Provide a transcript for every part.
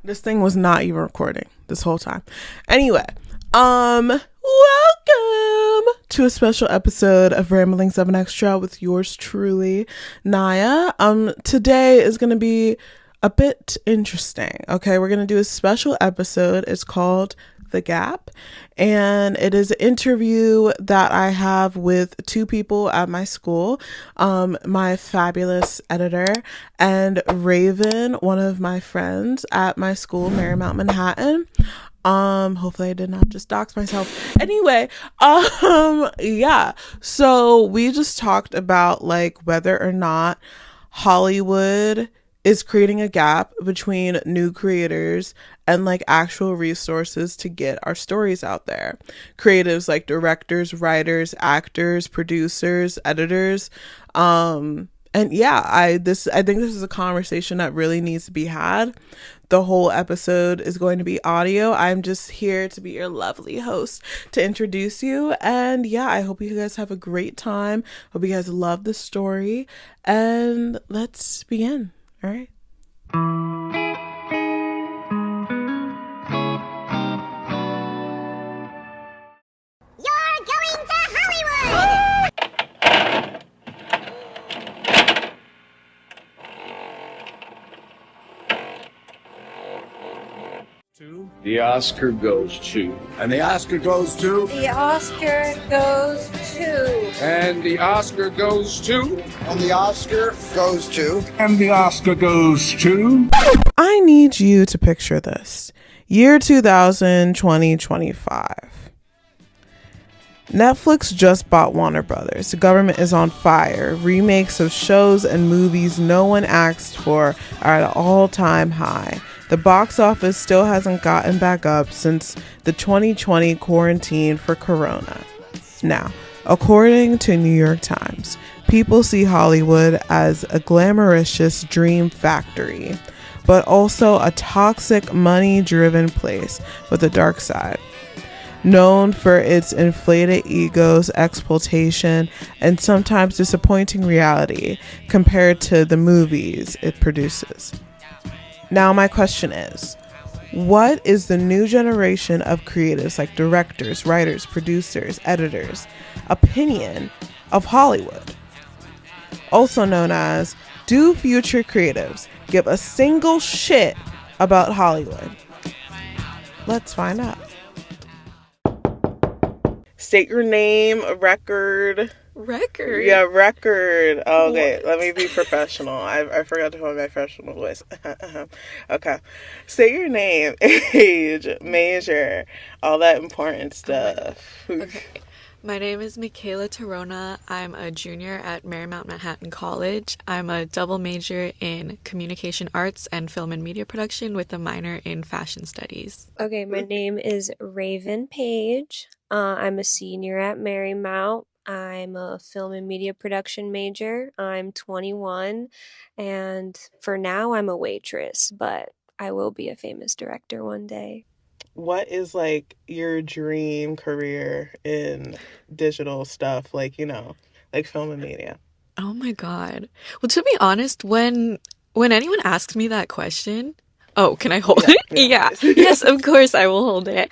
This thing was not even recording this whole time. Anyway, welcome to a special episode of Ramblings of an Extra with yours truly, Naya. Today is gonna be a bit interesting. Okay, we're gonna do a special episode. It's called The Gap, and it is an interview that I have with two people at my school, my fabulous editor and Rayven, one of my friends at my school, Marymount Manhattan. Hopefully I did not just dox myself. Anyway, yeah, so we just talked about like whether or not Hollywood is creating a gap between new creators and like actual resources to get our stories out there. Creatives like directors, writers, actors, producers, editors. And yeah, I think this is a conversation that really needs to be had. The whole episode is going to be audio. I'm just here to be your lovely host to introduce you. And yeah, I hope you guys have a great time. Hope you guys love the story. And let's begin. All right. You're going to Hollywood! The Oscar goes to. And the Oscar goes to. The Oscar goes to. And the Oscar goes to. And the Oscar goes to. And the Oscar goes to. I need you to picture this. Year 2000, 2025. Netflix just bought Warner Brothers. The government is on fire. Remakes of shows and movies no one asked for are at an all-time high. The box office still hasn't gotten back up since the 2020 quarantine for Corona. Now, according to New York Times, people see Hollywood as a glamorous dream factory, but also a toxic, money-driven place with a dark side. Known for its inflated egos, exploitation, and sometimes disappointing reality compared to the movies it produces. Now my question is, what is the new generation of creatives like directors, writers, producers, editors' opinion of Hollywood? Also known as, do future creatives give a single shit about Hollywood? Let's find out. State your name, record. Record? Yeah, record. Okay, let me be professional. I forgot to put my professional voice. Okay. State your name, age, major, all that important stuff. Okay. My name is Mikaela Tirona. I'm a junior at Marymount Manhattan College. I'm a double major in communication arts and film and media production with a minor in fashion studies. Okay, my name is Rayven Paige. I'm a senior at Marymount. I'm a film and media production major. I'm 21, and for now I'm a waitress, but I will be a famous director one day. What is like your dream career in digital stuff, like, like film and media? Oh my God. Well, to be honest, when anyone asks me that question, oh, can I hold it? Yeah. Yes, of course I will hold it.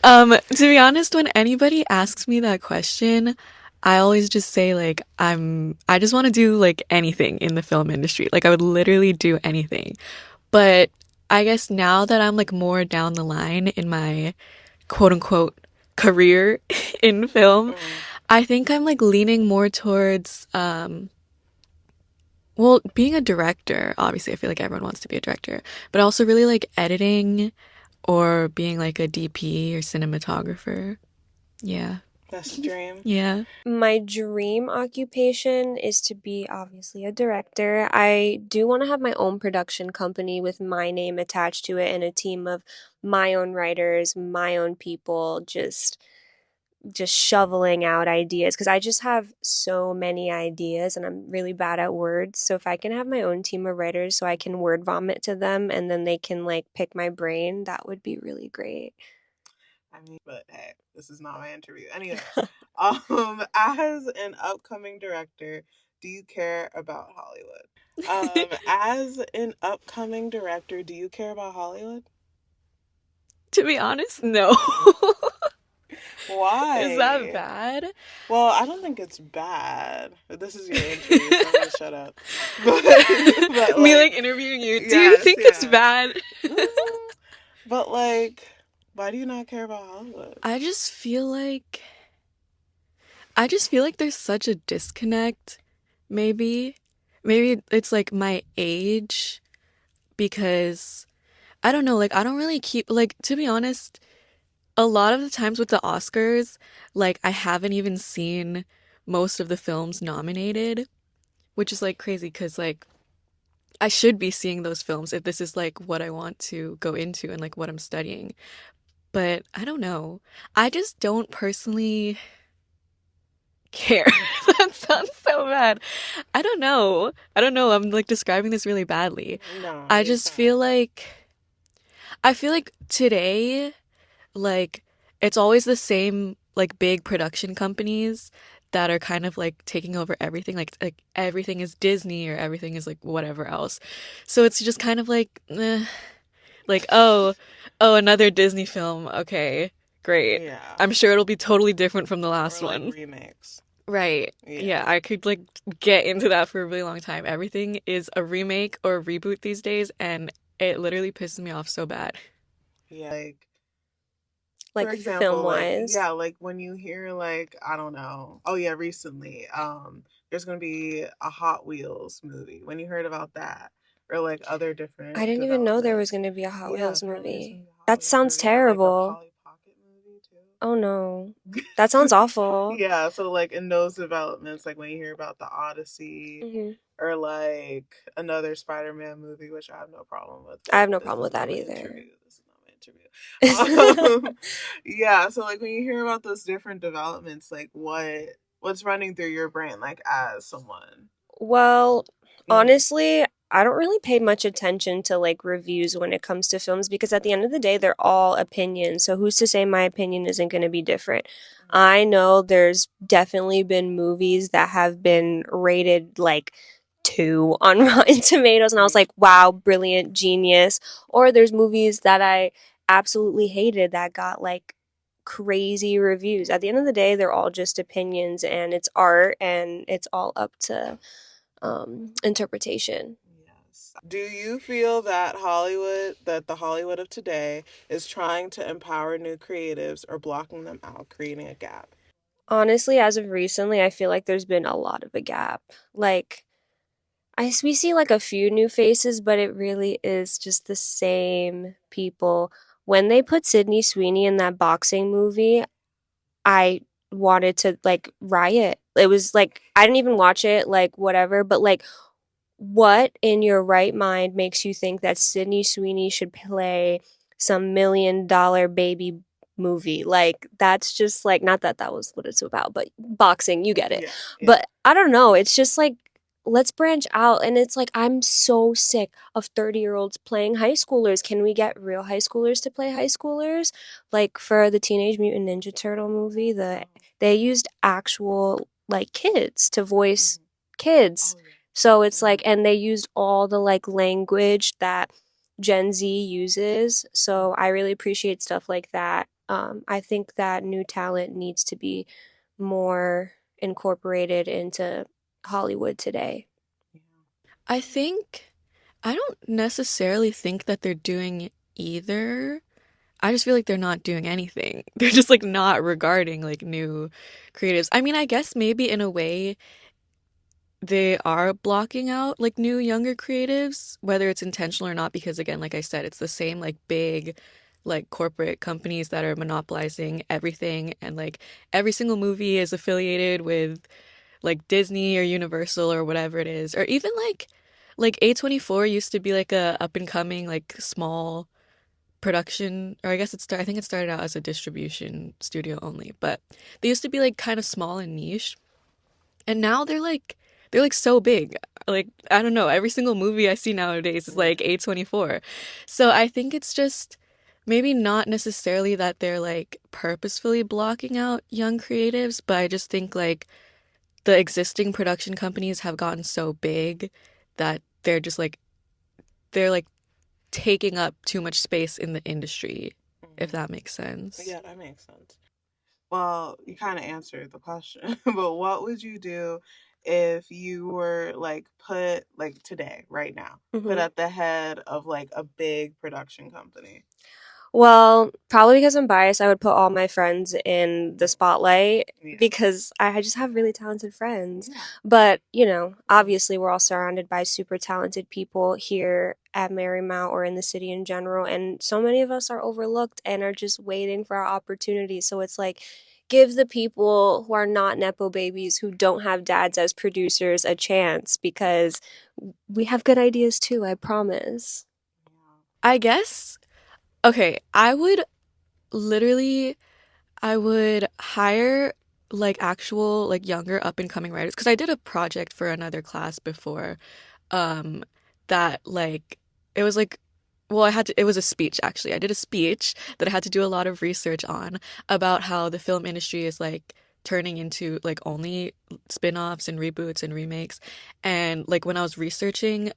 To be honest, when anybody asks me that question, I always just say like I just want to do like anything in the film industry. Like I would literally do anything. But I guess now that I'm like more down the line in my quote unquote career in film, I think I'm like leaning more towards being a director. Obviously, I feel like everyone wants to be a director, but also really like editing or being like a DP or cinematographer. Yeah. That's the dream. Yeah. My dream occupation is to be obviously a director. I do want to have my own production company with my name attached to it and a team of my own writers, my own people, just shoveling out ideas because I just have so many ideas and I'm really bad at words. So if I can have my own team of writers so I can word vomit to them and then they can like pick my brain, that would be really great. But hey, this is not my interview. Anyway, as an upcoming director, do you care about Hollywood? As an upcoming director, do you care about Hollywood? To be honest, no. Why? Is that bad? Well, I don't think it's bad. This is your interview, so I'm gonna shut up. But Me like, like interviewing you. Do you yes, think it's yes. bad? Mm, but like, why do you not care about Hollywood? I just feel like there's such a disconnect. Maybe it's like my age because I don't know, like I don't really keep like to be honest, a lot of the times with the Oscars, like I haven't even seen most of the films nominated, which is like crazy because like I should be seeing those films if this is like what I want to go into and like what I'm studying. But I don't know. I just don't personally care. That sounds so bad. I don't know. I don't know. I'm like describing this really badly. No, I you're just feel fine. like today, like it's always the same like big production companies that are kind of like taking over everything. Like everything is Disney or everything is like whatever else. So it's just kind of like like another Disney film. Okay, great. Yeah, I'm sure it'll be totally different from the or last like one. remakes. Right. Yeah, Yeah, I could like get into that for a really long time. Everything is a remake or a reboot these days, and it literally pisses me off so bad. yeah. Like, for Like film example, like wise. yeah, like when you hear like I don't know. Oh yeah, recently, there's gonna be a Hot Wheels movie. When you heard about that, or like other I different didn't even know there was developments. going to be a Hot Yeah, Wheels apparently there's gonna movie. be a Hot That Wheels sounds movie and like a terrible. Polly Pocket movie Oh no. That sounds awful. yeah, so like in those developments, like when you hear about the Odyssey Hmm. or like another Spider-Man movie, which I have no problem with, I but have no this problem is with not that my either. interview. This is not my interview. Yeah, so like when you hear about those different developments, like what's running through your brain, like as someone? Well, Mm, honestly, I don't really pay much attention to like reviews when it comes to films because at the end of the day, they're all opinions. So who's to say my opinion isn't going to be different? I know there's definitely been movies that have been rated like 2 on Rotten Tomatoes, and I was mm, like, wow, brilliant, genius. Or there's movies that I absolutely hated that got like crazy reviews. At the end of the day, they're all just opinions and it's art and it's all up to interpretation. yes. Do you feel that the Hollywood of today, is trying to empower new creatives or blocking them out, creating a gap? Honestly, as of recently, I feel like there's been a lot of a gap. Like, we see like a few new faces, but it really is just the same people. When they put Sydney Sweeney in that boxing movie, I wanted to like riot. It was like, I didn't even watch it, like, whatever, but like, what in your right mind makes you think that Sydney Sweeney should play some $1 million baby movie? Like, that's just like, not that that was what it's about, but boxing, you get it. Yeah, yeah. But I don't know. It's just like, let's branch out. And it's like, I'm so sick of 30-year-olds playing high schoolers. Can we get real high schoolers to play high schoolers? Like for the Teenage Mutant Ninja Turtle movie, they used actual like kids to voice Mhm. kids. Oh yeah. So it's like, Mhm. and they used all the like language that Gen Z uses. So I really appreciate stuff like that. I think that new talent needs to be more incorporated into Hollywood today. Yeah. I think I don't necessarily think that they're doing either. I just feel like they're not doing anything. They're just like not regarding like new creatives. I mean, I guess maybe in a way they are blocking out like new younger creatives, whether it's intentional or not, because again, like I said, it's the same like big like corporate companies that are monopolizing everything and like every single movie is affiliated with like Disney or Universal or whatever it is. Or even like A24 used to be like a up and coming like small production, or I guess I think it started out as a distribution studio only, but they used to be like kind of small and niche. And now they're like so big. Like I don't know, every single movie I see nowadays is like A24. So I think it's just maybe not necessarily that they're like purposefully blocking out young creatives, but I just think like the existing production companies have gotten so big that they're like taking up too much space in the industry, if that makes sense. Yeah, that makes sense. Well, you kind of answered the question, but what would you do if you were like put like today, right now, put at the head of like a big production company? Well, probably because I'm biased, I would put all my friends in the spotlight Yeah. because I just have really talented friends. Yeah. But, you know, obviously we're all surrounded by super talented people here at Marymount or in the city in general. And so many of us are overlooked and are just waiting for our opportunities. So it's like, give the people who are not Nepo babies, who don't have dads as producers, a chance because we have good ideas too, I promise. I guess, okay, I would hire like actual like younger up and coming writers because I did a project for another class before um that like it was like well, it was a speech actually. I did a speech that I had to do a lot of research on about how the film industry is like turning into like only spin-offs and reboots and remakes. And like when I was researching,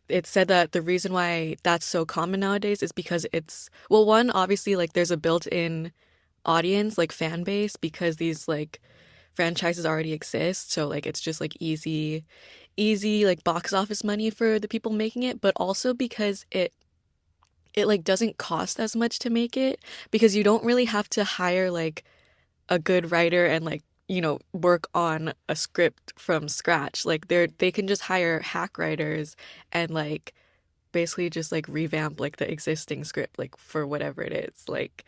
it said that the reason why that's so common nowadays is because it's, well, one, obviously like there's a built-in audience, like fan base, because these like franchises already exist. So like it's just like easy like box office money for the people making it, but also because it like doesn't cost as much to make it because you don't really have to hire like a good writer and like work on a script from scratch. Like they can just hire hack writers and like basically just like revamp like the existing script like for whatever it is. Like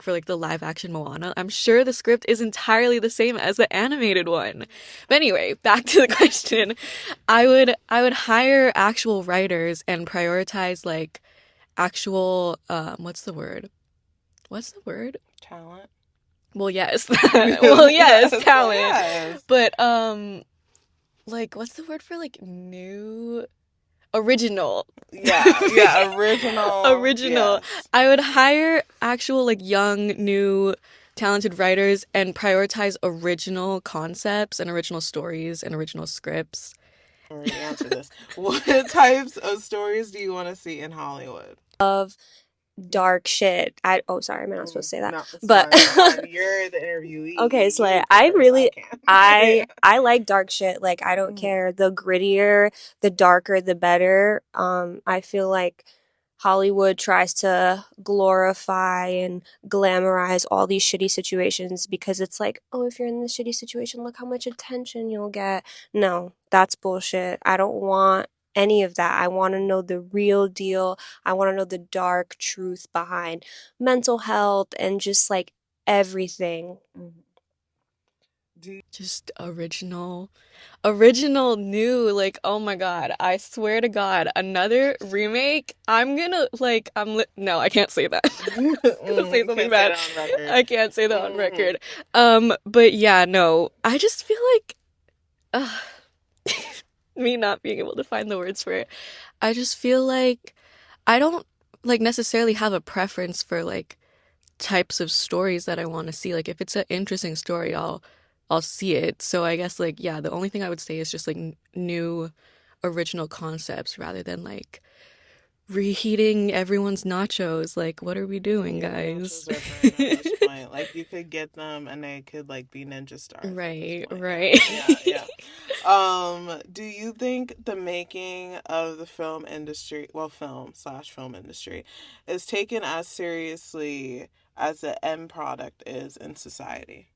for like the live action Moana, I'm sure the script is entirely the same as the animated one. But anyway, back to the question. I would hire actual writers and prioritize like actual what's the word? Talent. Well, yes. Well, yes, Yes, talent. yes. But like what's the word for like new original? Yeah, original. Original. Yes. I would hire actual like young, new, talented writers and prioritize original concepts and original stories and original scripts. Already answered this. What types of stories do you want to see in Hollywood? Of dark shit. Sorry, am I not supposed to say that? No, it's But fine. You're the interviewee. okay, so like, You I first, really can't. I like dark shit. Like I don't Mhm. care. The grittier, the darker, the better. I feel like Hollywood tries to glorify and glamorize all these shitty situations because it's like, oh, if you're in this shitty situation, look how much attention you'll get. No, that's bullshit. I don't want any of that. I want to know the real deal. I want to know the dark truth behind mental health and just like everything. Just original new, like, oh my God, I swear to God, another remake. No, I can't say that. I'm gonna say something bad. I can't say that on record. But yeah, no, I just feel like me not being able to find the words for it. I just feel like I don't like necessarily have a preference for like types of stories that I want to see. Like if it's an interesting story, I'll see it. So I guess like yeah, the only thing I would say is just like new original concepts rather than like reheating everyone's nachos. Like what are we doing, guys? Nachos are burning at this point. Like you could get them and they could like be ninja stars. Right. Yeah. Do you think the making of the film industry, well, film/film industry, is taken as seriously as the end product is in society?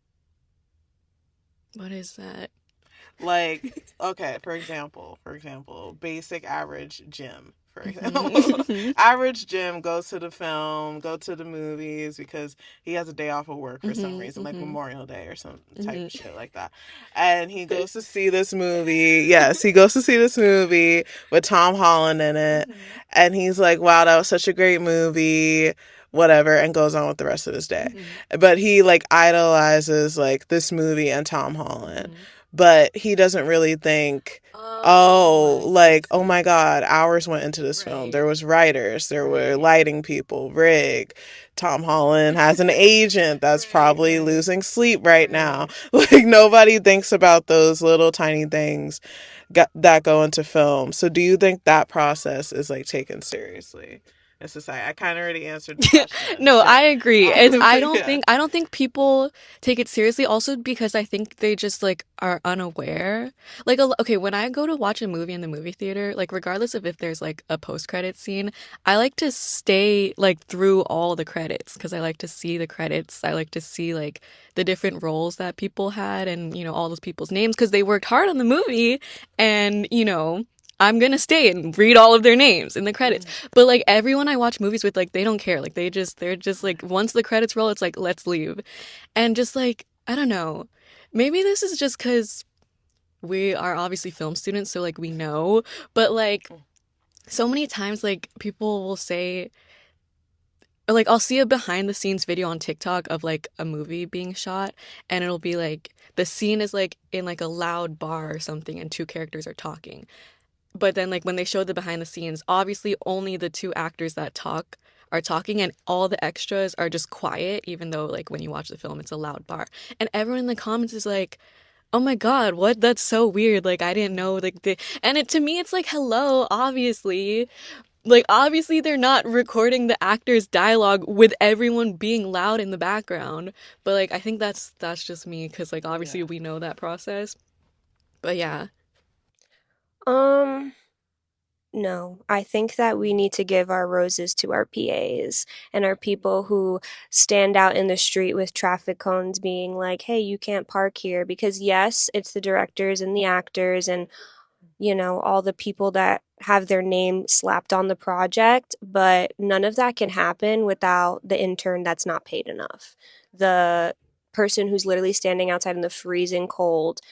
What is that? Like, okay, for example, basic average Jim, for example. Mhm. Average Jim goes to the movies because he has a day off of work for some Mhm, reason, like mhm. Memorial Day or some type Mhm. of shit like that. And he goes to see this movie. Yes, he goes to see this movie with Tom Holland in it. And he's like, wow, that was such a great movie. Whatever, and goes on with the rest of his day. But he like idolizes like this movie and Tom Holland. But he doesn't really think, like, oh my God, hours went into this film. There was writers, there were lighting people, rig. Tom Holland has an agent that's probably losing sleep right now. Like nobody thinks about those little tiny things that go into film. So do you think that process is like taken seriously? in society. I kind of already answered the question. No, I agree. I don't Yeah. I don't think people take it seriously. Also, because I think they just like are unaware. Like, okay, when I go to watch a movie in the movie theater, like regardless of if there's like a post credit scene, I like to stay like through all the credits because I like to see the credits. I like to see like the different roles that people had and all those people's names because they worked hard on the movie, and I'm gonna stay and read all of their names in the credits. But like everyone I watch movies with, like they don't care. Like they're just like once the credits roll, it's like let's leave. And just like I don't know, maybe this is just because we are obviously film students, so like we know. But like so many times, like people will say, or like I'll see a behind the scenes video on TikTok of like a movie being shot, and it'll be like the scene is like in like a loud bar or something, and two characters are talking. But then, like, when they show the behind the scenes, obviously only the two actors that talk are talking, and all the extras are just quiet, even though, like, when you watch the film, it's a loud bar. And everyone in the comments is like, oh my God, what? That's so weird. Like, I didn't know. And to me, it's like, hello, obviously. Like, obviously, they're not recording the actors' dialogue with everyone being loud in the background. But, like, I think that's just me, because, like, obviously we know that process. But yeah. No, I think that we need to give our roses to our PAs and our people who stand out in the street with traffic cones being like, hey, you can't park here. Because yes, it's the directors and the actors and, all the people that have their name slapped on the project, but none of that can happen without the intern that's not paid enough. The person who's literally standing outside in the freezing cold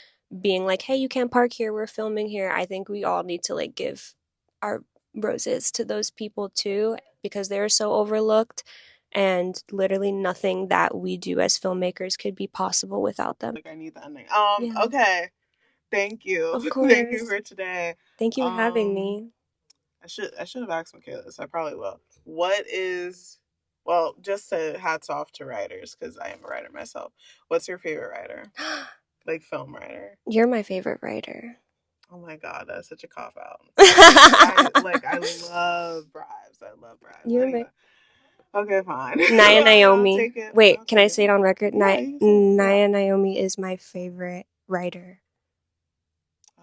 being like, hey, you can't park here, we're filming here. I think we all need to like give our roses to those people too, because they're so overlooked, and literally nothing that we do as filmmakers could be possible without them. Like I need the ending. Yeah. Okay. Thank you. Of Thank you course. for today. Thank you for having me. I should have asked Mikaela this. I probably will. Just to hats off to writers, because I am a writer myself. What's your favorite writer? Like film writer? You're my favorite writer. Oh my God, that's such a cop out. I love Bribes. I love Bribes. You're my... Okay, fine. Naya Naomi. Wait, can I say it on record? Yeah, Naya Naomi is my favorite writer.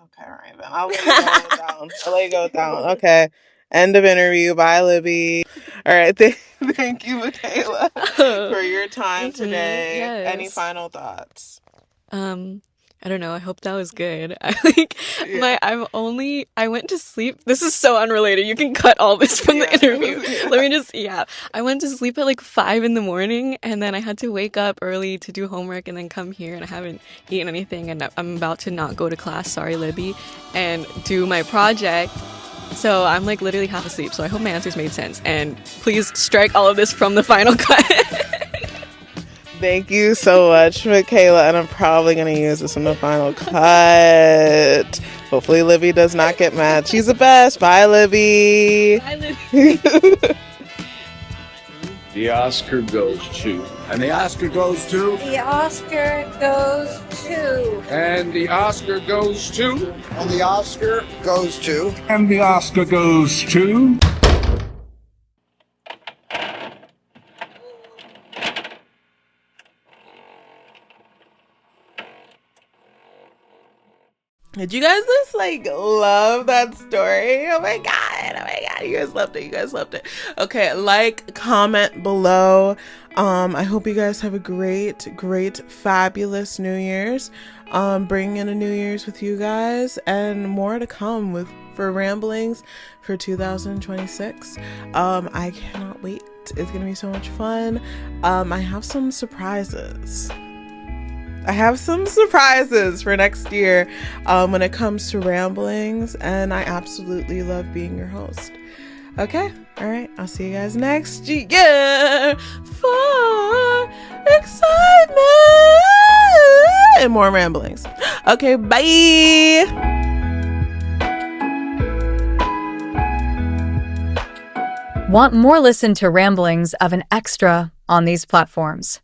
Okay, Rayven. I'll let you go down. I'll let you go down. Okay. End of interview. Bye, Libby. All right. Thank you, Mikaela, for your time today. Yes. Any final thoughts? I don't know. I hope that was good. I went to sleep. This is so unrelated. You can cut all this from the interview. I went to sleep at like 5 a.m, and then I had to wake up early to do homework and then come here, and I haven't eaten anything, and I'm about to not go to class. Sorry, Libby, and do my project. So I'm like literally half asleep. So I hope my answers made sense, and please strike all of this from the final cut. Thank you so much, Mikaela, and I'm probably going to use this in the final cut. Hopefully Libby does not get mad. She's the best. Bye, Libby. Bye, Libby. The Oscar goes to. And the Oscar goes to. The Oscar goes to. And the Oscar goes to. And the Oscar goes to. And the Oscar goes to. Did you guys just love that story? Oh my god, you guys loved it. Okay, comment below. I hope you guys have a great fabulous New Year's. Bringing in a New Year's with you guys, and more to come for ramblings for 2026. I cannot wait. It's gonna be so much fun. I have some surprises for next year when it comes to ramblings, and I absolutely love being your host. Okay, all right, I'll see you guys next year for excitement and more ramblings. Okay, bye. Want more? Listen to ramblings of an extra on these platforms.